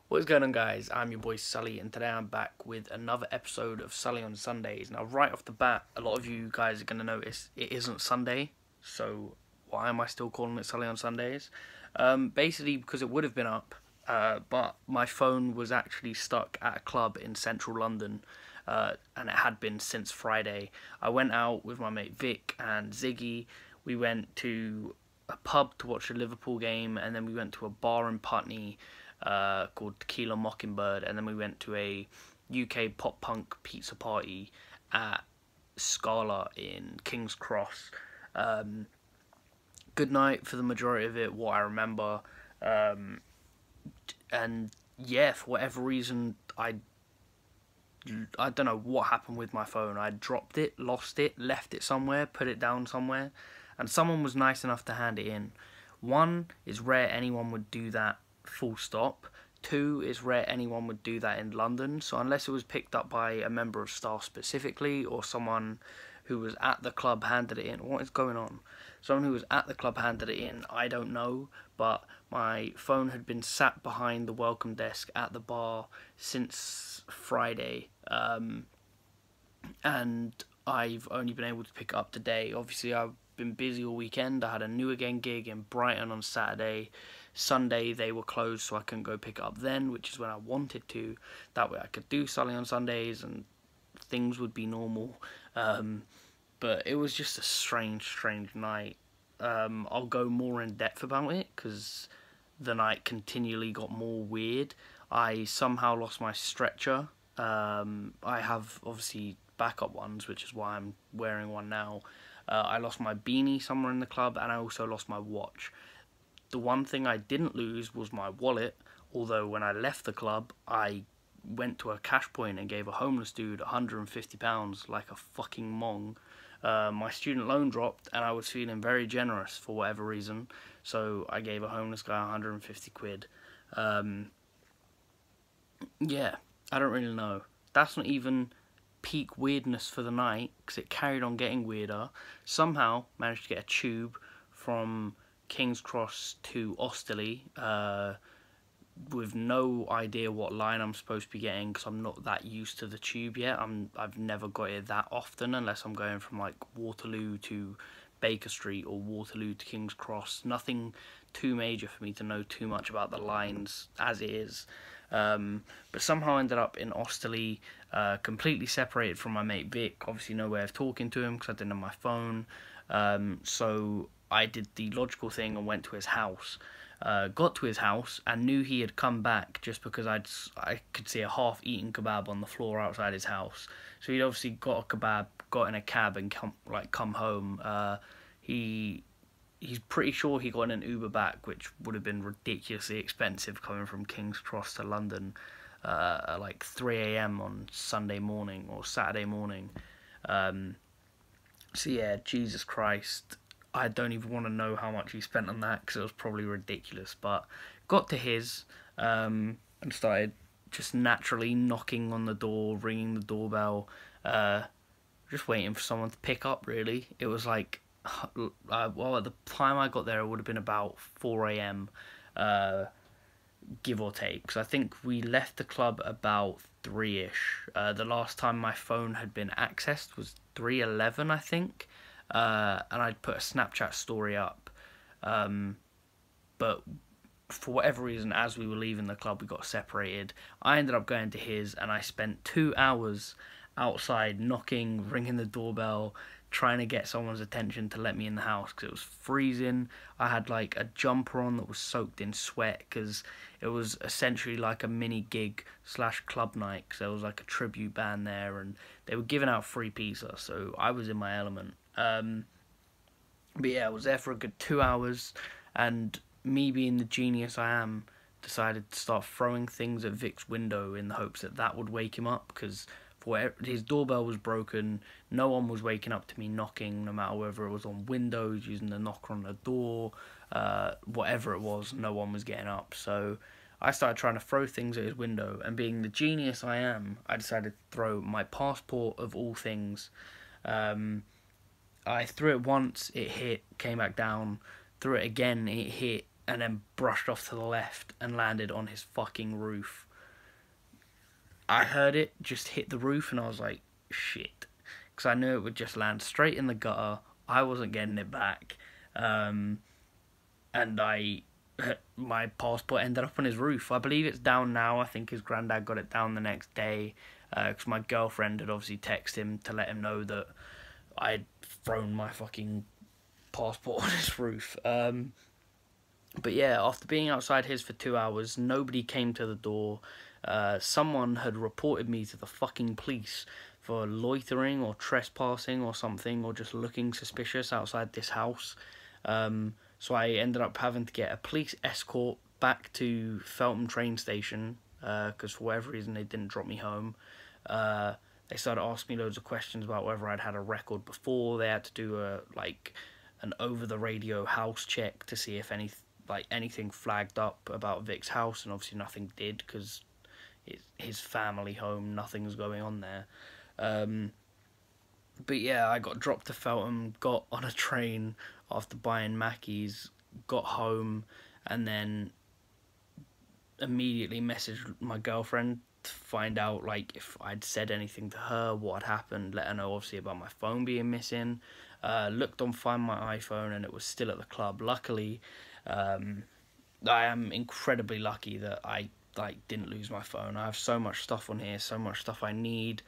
What's going on, guys? I'm your boy SuLLy, and today I'm back with another episode of SuLLy on Sundays. Now, right off the bat, a lot of you guys are going to notice it isn't Sunday, so why am I still calling it SuLLy on Sundays? Basically, because it would have been up, but my phone was actually stuck at a club in central London, and it had been since Friday. I went out with my mate Vic and Ziggy. We went to a pub to watch a Liverpool game, and then we went to a bar in Putney called Tequila Mockingbird, and then we went to a UK pop punk pizza party at Scala in King's Cross. Good night for the majority of it, what I remember. And yeah, for whatever reason, I don't know what happened with my phone. I dropped it, lost it, left it somewhere, put it down somewhere, and someone was nice enough to hand it in. One, it's rare anyone would do that, full stop. Two, it's rare anyone would do that in London, so unless it was picked up by a member of staff specifically, or someone who was at the club handed it in. What is going on? Someone who was at the club handed it in, I don't know, but my phone had been sat behind the welcome desk at the bar since Friday, and I've only been able to pick it up today. Obviously, I've been busy all weekend. I had a New Again gig in Brighton on Saturday. Sunday they were closed, so I couldn't go pick it up then, which is when I wanted to. That way I could do SuLLy on Sundays and things would be normal. But it was just a strange night. I'll go more in depth about it because the night continually got more weird. I somehow lost my stretcher. I have obviously backup ones, which is why I'm wearing one now. I lost my beanie somewhere in the club, and I also lost my watch. The one thing I didn't lose was my wallet, although when I left the club, I went to a cash point and gave a homeless dude £150 like a fucking mong. My student loan dropped, and I was feeling very generous for whatever reason, so I gave a homeless guy 150 quid. Yeah, I don't really know. That's not even peak weirdness for the night, because it carried on getting weirder. Somehow managed to get a tube from King's Cross to SuLLy, with no idea what line I'm supposed to be getting, because I'm not that used to the tube yet. I've never got it that often unless I'm going from like Waterloo to Baker Street or Waterloo to King's Cross. Nothing too major for me to know too much about the lines as it is. But somehow ended up in SuLLy, completely separated from my mate Vic. Obviously no way of talking to him because I didn't have my phone. So I did the logical thing and went to his house. Got to his house and knew he had come back just because I could see a half-eaten kebab on the floor outside his house. So he'd obviously got a kebab, got in a cab and come home. He's pretty sure he got in an Uber back, which would have been ridiculously expensive coming from King's Cross to London at like 3 a.m. on Sunday morning or Saturday morning. So yeah, Jesus Christ. I don't even want to know how much he spent on that because it was probably ridiculous. But got to his and started just naturally knocking on the door, ringing the doorbell, just waiting for someone to pick up, really. It was like, well, at the time I got there, it would have been about 4 a.m., give or take. Because I think we left the club about 3-ish. The last time my phone had been accessed was 3:11, I think. And I'd put a Snapchat story up, but for whatever reason, as we were leaving the club, we got separated. I ended up going to his, and I spent 2 hours outside knocking, ringing the doorbell, trying to get someone's attention to let me in the house because it was freezing. I had like a jumper on that was soaked in sweat because it was essentially like a mini gig / club night, because there was like a tribute band there and they were giving out free pizza, so I was in my element. But yeah, I was there for a good 2 hours, and me being the genius I am, decided to start throwing things at Vic's window in the hopes that that would wake him up, because his doorbell was broken, no one was waking up to me knocking, no matter whether it was on windows, using the knocker on the door, whatever it was, no one was getting up. So I started trying to throw things at his window, and being the genius I am, I decided to throw my passport of all things. I threw it once, it hit, came back down, threw it again, it hit, and then brushed off to the left and landed on his fucking roof. I heard it just hit the roof and I was like, shit. Because I knew it would just land straight in the gutter. I wasn't getting it back. And my passport ended up on his roof. I believe it's down now. I think his granddad got it down the next day. Because my girlfriend had obviously texted him to let him know that I'd thrown my fucking passport on his roof. But yeah, after being outside his for 2 hours, nobody came to the door. Someone had reported me to the fucking police for loitering or trespassing or something, or just looking suspicious outside this house. So I ended up having to get a police escort back to Feltham train station, because for whatever reason they didn't drop me home. They started asking me loads of questions about whether I'd had a record before. They had to do an over-the-radio house check to see if anything flagged up about Vic's house, and obviously nothing did, because it's his family home, nothing's going on there. But yeah, I got dropped to Feltham, got on a train after buying Mackey's, got home, and then immediately messaged my girlfriend to find out if I'd said anything to her, what had happened, let her know obviously about my phone being missing. Looked on Find My iPhone and it was still at the club. Luckily, I am incredibly lucky that I didn't lose my phone. I have so much stuff on here, so much stuff I need,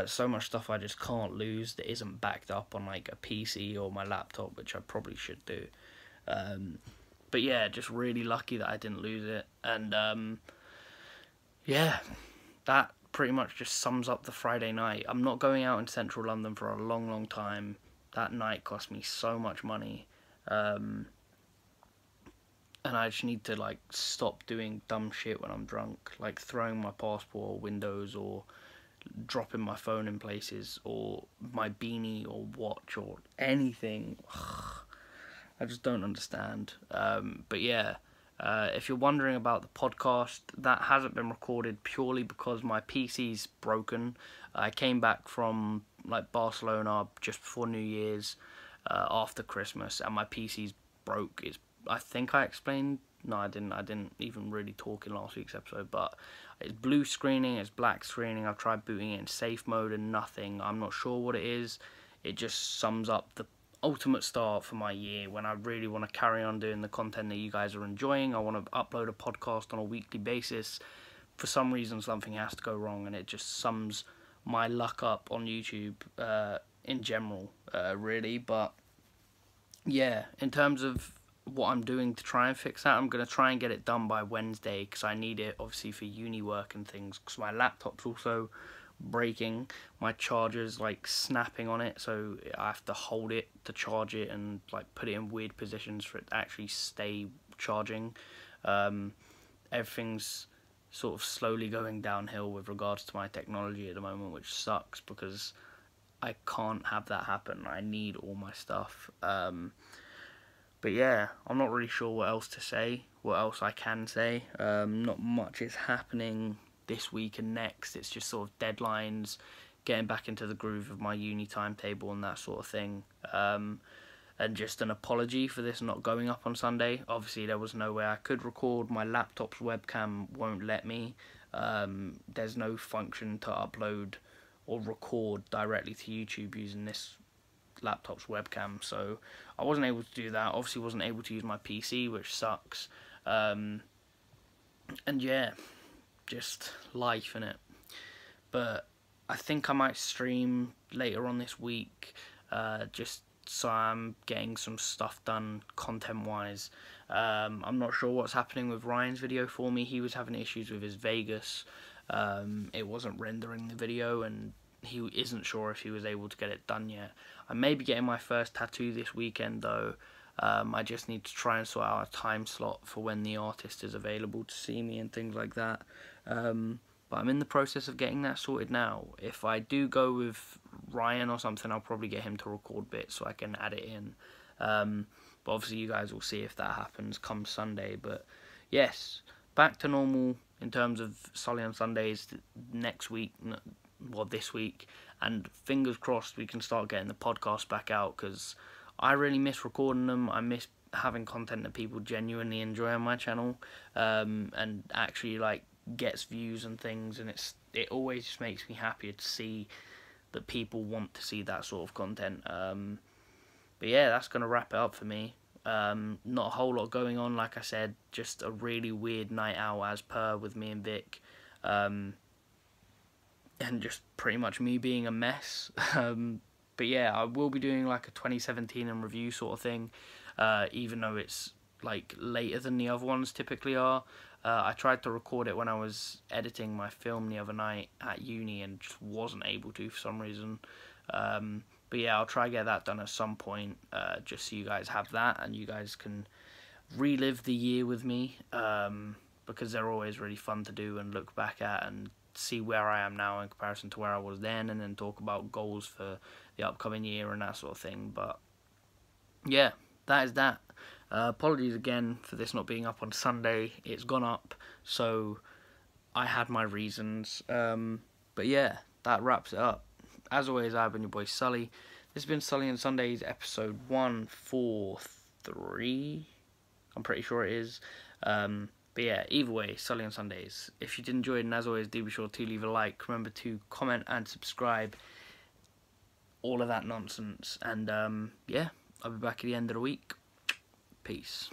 so much stuff I just can't lose that isn't backed up on a PC or my laptop, which I probably should do. But yeah, just really lucky that I didn't lose it. And yeah, that pretty much just sums up the Friday night. I'm not going out in central London for a long, long time. That night cost me so much money. And I just need to stop doing dumb shit when I'm drunk, like throwing my passport or windows, or dropping my phone in places, or my beanie or watch or anything. I just don't understand. But yeah, if you're wondering about the podcast, that hasn't been recorded purely because my PC's broken. I came back from Barcelona just before New Year's, after Christmas, and my PC's broke. I think I explained. No, I didn't. I didn't even really talk in last week's episode. But it's blue screening, it's black screening. I've tried booting it in safe mode and nothing. I'm not sure what it is. It just sums up the ultimate start for my year when I really want to carry on doing the content that you guys are enjoying. I want to upload a podcast on a weekly basis. For some reason, something has to go wrong, and it just sums my luck up on YouTube in general, really. But yeah, in terms of what I'm doing to try and fix that, I'm going to try and get it done by Wednesday, because I need it obviously for uni work and things, because my laptop's also breaking. My charger's snapping on it, so I have to hold it to charge it and put it in weird positions for it to actually stay charging. Everything's sort of slowly going downhill with regards to my technology at the moment, which sucks because I can't have that happen. I need all my stuff. But yeah, I'm not really sure what else to say, what else I can say. Not much is happening this week and next. It's just sort of deadlines, getting back into the groove of my uni timetable and that sort of thing. And just an apology for this not going up on Sunday. Obviously, there was no way I could record. My laptop's webcam won't let me. There's no function to upload or record directly to YouTube using this laptop's webcam, so I wasn't able to do that. Obviously wasn't able to use my PC, which sucks. And yeah, just life, innit? But I think I might stream later on this week, just so I'm getting some stuff done content wise. I'm not sure what's happening with Ryan's video for me. He was having issues with his Vegas. It wasn't rendering the video, and he isn't sure if he was able to get it done yet. I may be getting my first tattoo this weekend though. I just need to try and sort out a time slot for when the artist is available to see me and things like that. But I'm in the process of getting that sorted now. If I do go with Ryan or something, I'll probably get him to record bits so I can add it in. But obviously you guys will see if that happens come Sunday. But yes, back to normal in terms of SuLLy on Sundays next week. Well, this week, and fingers crossed we can start getting the podcast back out, because I really miss recording them. I miss having content that people genuinely enjoy on my channel, and actually like gets views and things, and it always just makes me happier to see that people want to see that sort of content. But yeah, that's gonna wrap it up for me. Not a whole lot going on, like I said, just a really weird night out as per with me and Vic, and just pretty much me being a mess. But yeah, I will be doing like a 2017 in review sort of thing, even though it's like later than the other ones typically are. I tried to record it when I was editing my film the other night at uni and just wasn't able to for some reason. But yeah, I'll try to get that done at some point, just so you guys have that and you guys can relive the year with me, because they're always really fun to do and look back at and see where I am now in comparison to where I was then, and then talk about goals for the upcoming year and that sort of thing. But yeah, that is that. Apologies again for this not being up on Sunday. It's gone up, so I had my reasons. But yeah, that wraps it up. As always, I've been your boy SuLLy. This has been SuLLy and Sundays, episode 143. I'm pretty sure it is. But yeah, either way, SuLLy and Sundays. If you did enjoy it, and as always, do be sure to leave a like. Remember to comment and subscribe. All of that nonsense. And yeah, I'll be back at the end of the week. Peace.